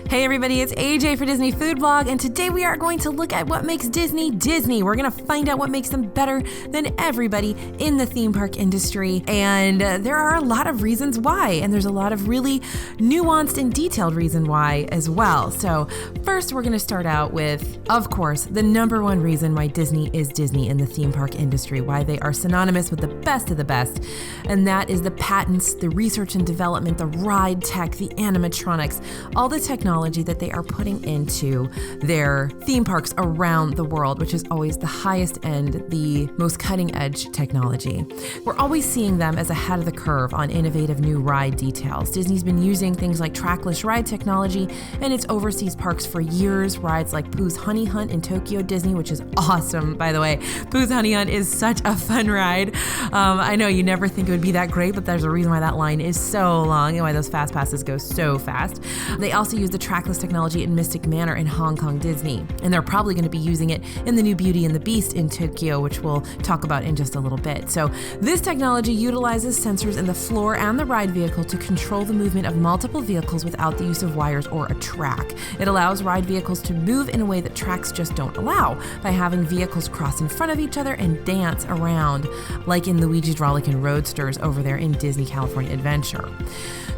Hey everybody, it's AJ for Disney Food Blog, and today we are going to look at what makes Disney Disney. We're going to find out what makes them better than everybody in the theme park industry, and there are a lot of reasons why, and there's a lot of really nuanced and detailed reason why as well. So first, we're going to start out with, of course, the number one reason why Disney is Disney in the theme park industry, why they are synonymous with the best of the best, and that is the patents, the research and development, the ride tech, the animatronics, all the technology that they are putting into their theme parks around the world, which is always the highest end, the most cutting edge technology. We're always seeing them as ahead of the curve on innovative new ride details. Disney's been using things like trackless ride technology in its overseas parks for years. Rides like Pooh's Honey Hunt in Tokyo Disney, which is awesome, by the way. Pooh's Honey Hunt is such a fun ride. I know you never think it would be that great, but there's a reason why that line is so long and why those fast passes go so fast. They also use the trackless technology in Mystic Manor in Hong Kong Disney, and they're probably going to be using it in the new Beauty and the Beast in Tokyo, which we'll talk about in just a little bit. So this technology utilizes sensors in the floor and the ride vehicle to control the movement of multiple vehicles without the use of wires or a track. It allows ride vehicles to move in a way that tracks just don't allow, by having vehicles cross in front of each other and dance around, like in Luigi's Rollickin' Roadsters over there in Disney California Adventure.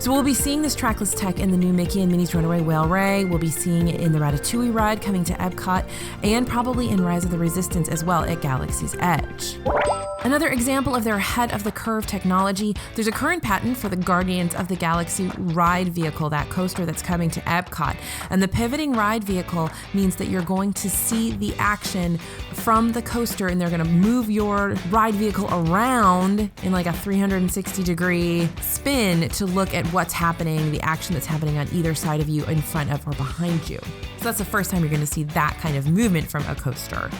So we'll be seeing this trackless tech in the new Mickey and Minnie's Runaway Railway. We'll be seeing it in the Ratatouille ride coming to Epcot, and probably in Rise of the Resistance as well at Galaxy's Edge. Another example of their ahead-of-the-curve technology, there's a current patent for the Guardians of the Galaxy ride vehicle, that coaster that's coming to Epcot. And the pivoting ride vehicle means that you're going to see the action from the coaster, and they're going to move your ride vehicle around in like a 360-degree spin to look at what's happening, the action that's happening on either side of you, in front of or behind you. So that's the first time you're going to see that kind of movement from a coaster.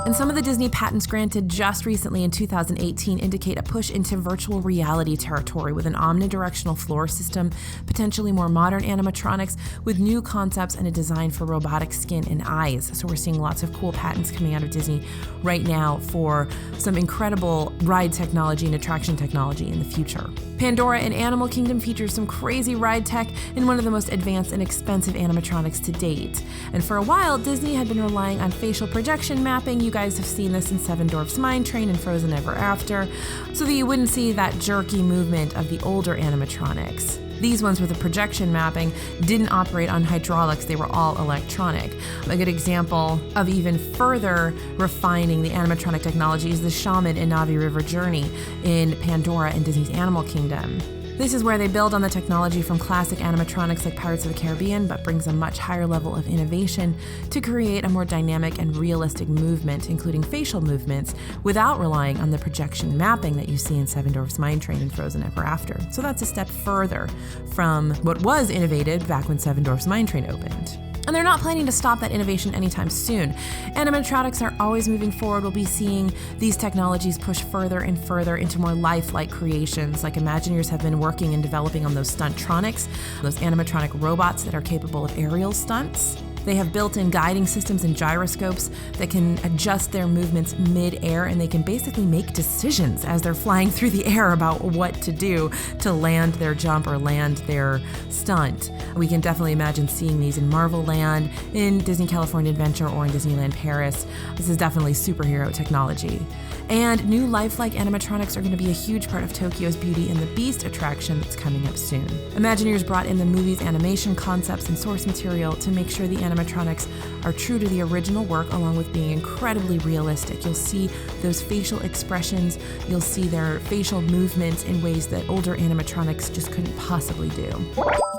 And some of the Disney patents granted just recently in 2018 indicate a push into virtual reality territory with an omnidirectional floor system, potentially more modern animatronics with new concepts and a design for robotic skin and eyes. So we're seeing lots of cool patents coming out of Disney right now for some incredible ride technology and attraction technology in the future. Pandora in Animal Kingdom features some crazy ride tech and one of the most advanced and expensive animatronics to date. And for a while, Disney had been relying on facial projection mapping. You guys have seen this in Seven Dwarfs Mine Train and Frozen Ever After, so that you wouldn't see that jerky movement of the older animatronics. These ones with the projection mapping didn't operate on hydraulics, they were all electronic. A good example of even further refining the animatronic technology is the Shaman in Navi River Journey in Pandora and Disney's Animal Kingdom. This is where they build on the technology from classic animatronics like Pirates of the Caribbean, but brings a much higher level of innovation to create a more dynamic and realistic movement, including facial movements, without relying on the projection mapping that you see in Seven Dwarfs Mine Train and Frozen Ever After. So that's a step further from what was innovated back when Seven Dwarfs Mine Train opened. And they're not planning to stop that innovation anytime soon. Animatronics are always moving forward. We'll be seeing these technologies push further and further into more lifelike creations. Like Imagineers have been working and developing on those Stuntronics, those animatronic robots that are capable of aerial stunts. They have built-in guiding systems and gyroscopes that can adjust their movements mid-air, and they can basically make decisions as they're flying through the air about what to do to land their jump or land their stunt. We can definitely imagine seeing these in Marvel Land, in Disney California Adventure, or in Disneyland Paris. This is definitely superhero technology. And new lifelike animatronics are going to be a huge part of Tokyo's Beauty and the Beast attraction that's coming up soon. Imagineers brought in the movie's animation concepts and source material to make sure the animatronics are true to the original work, along with being incredibly realistic. You'll see those facial expressions, you'll see their facial movements in ways that older animatronics just couldn't possibly do.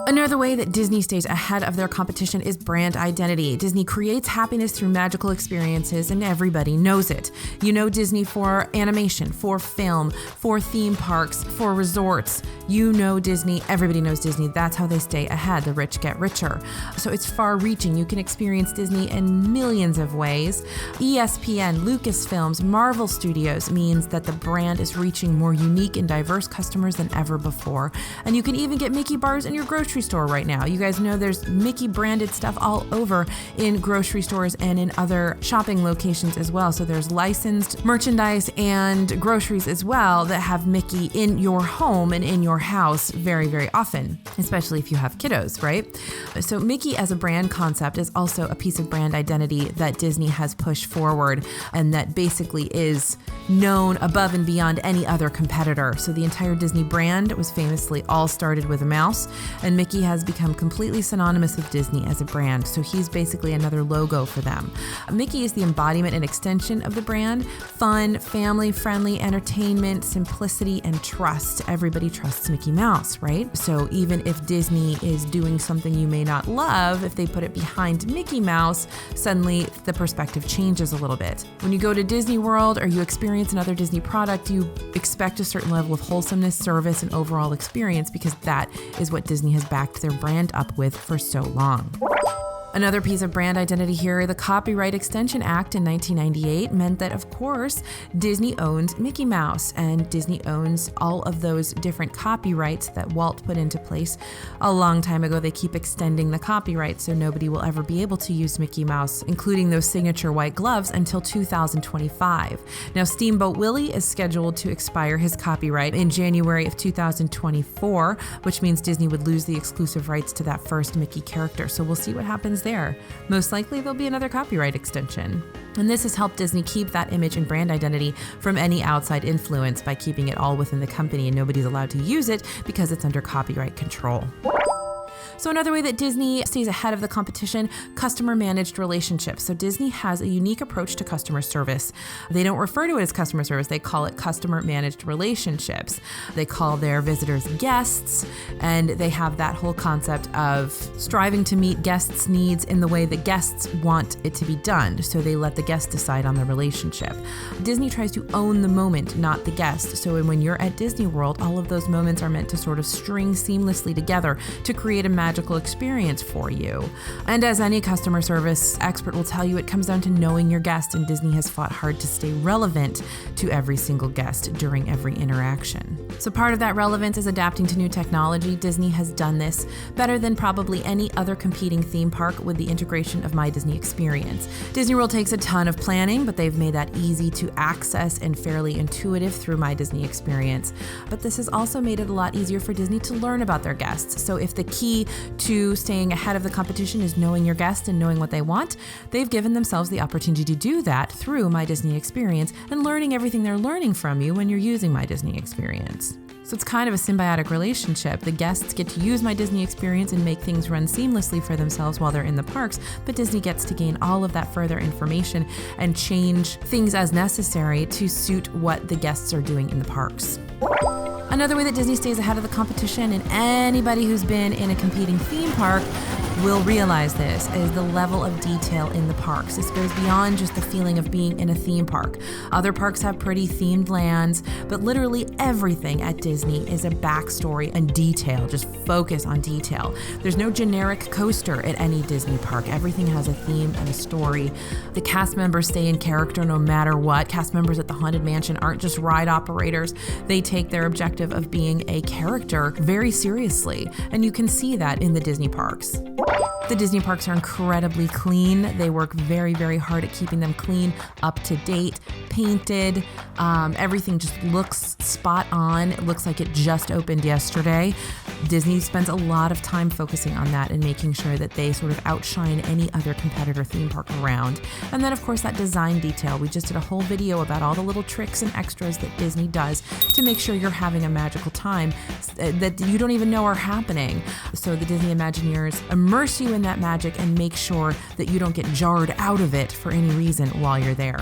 Another way that Disney stays ahead of their competition is brand identity. Disney creates happiness through magical experiences, and everybody knows it. You know Disney for animation, for film, for theme parks, for resorts. You know Disney, everybody knows Disney. That's how they stay ahead. The rich get richer. So it's far-reaching. You can experience Disney in millions of ways. ESPN, Lucasfilms, Marvel Studios means that the brand is reaching more unique and diverse customers than ever before. And you can even get Mickey bars in your grocery grocery store right now. You guys know there's Mickey branded stuff all over in grocery stores and in other shopping locations as well. So there's licensed merchandise and groceries as well that have Mickey in your home and in your house very, very often, especially if you have kiddos, right? So Mickey as a brand concept is also a piece of brand identity that Disney has pushed forward and that basically is known above and beyond any other competitor. So the entire Disney brand was famously all started with a mouse, and Mickey has become completely synonymous with Disney as a brand. So he's basically another logo for them. Mickey is the embodiment and extension of the brand. Fun, family-friendly entertainment, simplicity, and trust. Everybody trusts Mickey Mouse, right? So even if Disney is doing something you may not love, if they put it behind Mickey Mouse, suddenly the perspective changes a little bit. When you go to Disney World or you experience another Disney product, you expect a certain level of wholesomeness, service, and overall experience because that is what Disney has backed their brand up with for so long. Another piece of brand identity here, the Copyright Extension Act in 1998 meant that, of course, Disney owns Mickey Mouse and Disney owns all of those different copyrights that Walt put into place a long time ago. They keep extending the copyright so nobody will ever be able to use Mickey Mouse, including those signature white gloves, until 2025. Now, Steamboat Willie is scheduled to expire his copyright in January of 2024, which means Disney would lose the exclusive rights to that first Mickey character. So we'll see what happens there. Most likely there'll be another copyright extension. And this has helped Disney keep that image and brand identity from any outside influence by keeping it all within the company, and nobody's allowed to use it because it's under copyright control. So another way that Disney stays ahead of the competition, customer-managed relationships. So Disney has a unique approach to customer service. They don't refer to it as customer service, they call it customer-managed relationships. They call their visitors guests, and they have that whole concept of striving to meet guests' needs in the way that guests want it to be done. So they let the guest decide on the relationship. Disney tries to own the moment, not the guest. So when you're at Disney World, all of those moments are meant to sort of string seamlessly together to create a magical experience for you. And as any customer service expert will tell you, it comes down to knowing your guest, and Disney has fought hard to stay relevant to every single guest during every interaction. So part of that relevance is adapting to new technology. Disney has done this better than probably any other competing theme park with the integration of My Disney Experience. Disney World takes a ton of planning, but they've made that easy to access and fairly intuitive through My Disney Experience. But this has also made it a lot easier for Disney to learn about their guests. So if the key to staying ahead of the competition is knowing your guest and knowing what they want, they've given themselves the opportunity to do that through My Disney Experience and learning everything they're learning from you when you're using My Disney Experience. So it's kind of a symbiotic relationship. The guests get to use My Disney Experience and make things run seamlessly for themselves while they're in the parks, but Disney gets to gain all of that further information and change things as necessary to suit what the guests are doing in the parks. Another way that Disney stays ahead of the competition, and anybody who's been in a competing theme park will realize this, is the level of detail in the parks. This goes beyond just the feeling of being in a theme park. Other parks have pretty themed lands, but literally everything at Disney is a backstory and detail. Just focus on detail. There's no generic coaster at any Disney park. Everything has a theme and a story. The cast members stay in character no matter what. Cast members at the Haunted Mansion aren't just ride operators. They take their objective of being a character very seriously, and you can see that in the Disney parks. The Disney parks are incredibly clean. They work very, very hard at keeping them clean, up to date, painted. Everything just looks spot on. It looks like it just opened yesterday. Disney spends a lot of time focusing on that and making sure that they sort of outshine any other competitor theme park around. And then, of course, that design detail. We just did a whole video about all the little tricks and extras that Disney does to make sure you're having a magical time that you don't even know are happening. So the Disney Imagineers immerse you in that magic and make sure that you don't get jarred out of it for any reason while you're there.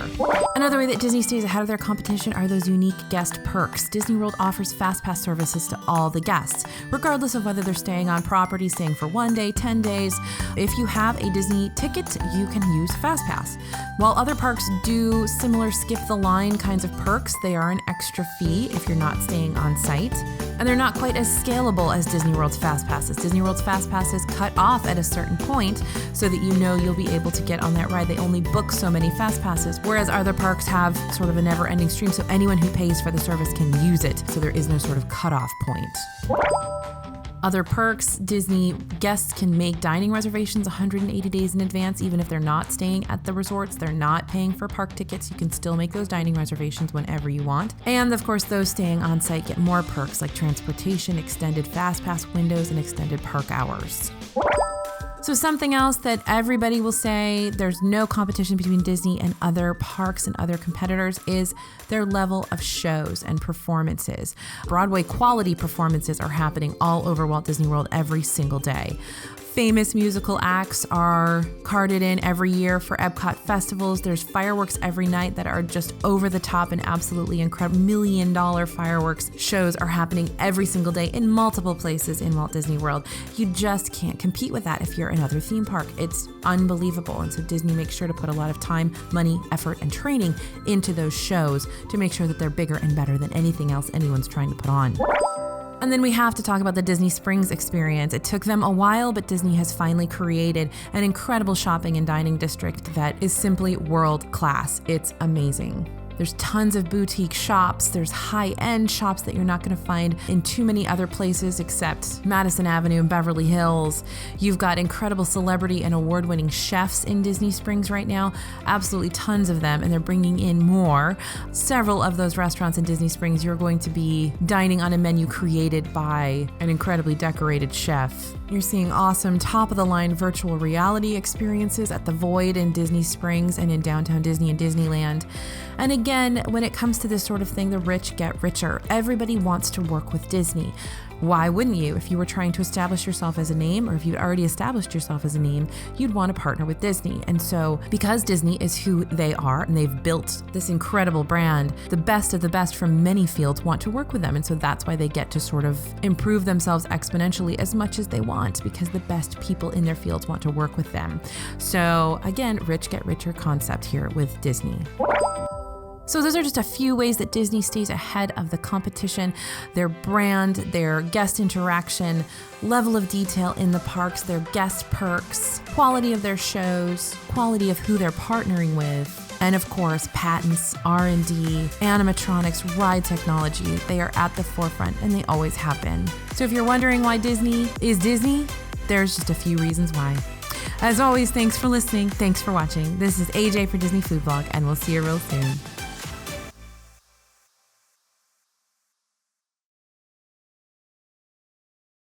Another way that Disney stays ahead of their competition are those unique guest perks. Disney World offers FastPass services to all the guests, regardless of whether they're staying on property, staying for 1 day, 10 days. If you have a Disney ticket, you can use FastPass. While other parks do similar skip the line kinds of perks, they are an extra fee if you're not staying on site. And they're not quite as scalable as Disney World's FastPasses. Disney World's FastPasses cut off at a certain point so that you know you'll be able to get on that ride. They only book so many FastPasses, whereas other parks have sort of a never-ending stream, so anyone who pays for the service can use it, so there is no sort of cutoff point. Other perks, Disney guests can make dining reservations 180 days in advance, even if they're not staying at the resorts, they're not paying for park tickets. You can still make those dining reservations whenever you want. And of course, those staying on site get more perks like transportation, extended fast pass windows, and extended park hours. So something else that everybody will say, there's no competition between Disney and other parks and other competitors, is their level of shows and performances. Broadway quality performances are happening all over Walt Disney World every single day. Famous musical acts are carted in every year for Epcot festivals. There's fireworks every night that are just over the top and absolutely incredible. $1 million fireworks shows are happening every single day in multiple places in Walt Disney World. You just can't compete with that if you're another theme park. It's unbelievable. And so Disney makes sure to put a lot of time, money, effort, and training into those shows to make sure that they're bigger and better than anything else anyone's trying to put on. And then we have to talk about the Disney Springs experience. It took them a while, but Disney has finally created an incredible shopping and dining district that is simply world class. It's amazing. There's tons of boutique shops. There's high-end shops that you're not going to find in too many other places except Madison Avenue and Beverly Hills. You've got incredible celebrity and award-winning chefs in Disney Springs right now. Absolutely tons of them, and they're bringing in more. Several of those restaurants in Disney Springs, you're going to be dining on a menu created by an incredibly decorated chef. You're seeing awesome top-of-the-line virtual reality experiences at the Void in Disney Springs and in Downtown Disney and Disneyland. And again, when it comes to this sort of thing, the rich get richer. Everybody wants to work with Disney. Why wouldn't you? If you were trying to establish yourself as a name, or if you'd already established yourself as a name, you'd want to partner with Disney. And so because Disney is who they are and they've built this incredible brand, the best of the best from many fields want to work with them. And so that's why they get to sort of improve themselves exponentially as much as they want, because the best people in their fields want to work with them. So again, rich get richer concept here with Disney. So those are just a few ways that Disney stays ahead of the competition: their brand, their guest interaction, level of detail in the parks, their guest perks, quality of their shows, quality of who they're partnering with, and of course, patents, R&D, animatronics, ride technology. They are at the forefront, and they always have been. So if you're wondering why Disney is Disney, there's just a few reasons why. As always, thanks for listening. Thanks for watching. This is AJ for Disney Food Blog, and we'll see you real soon.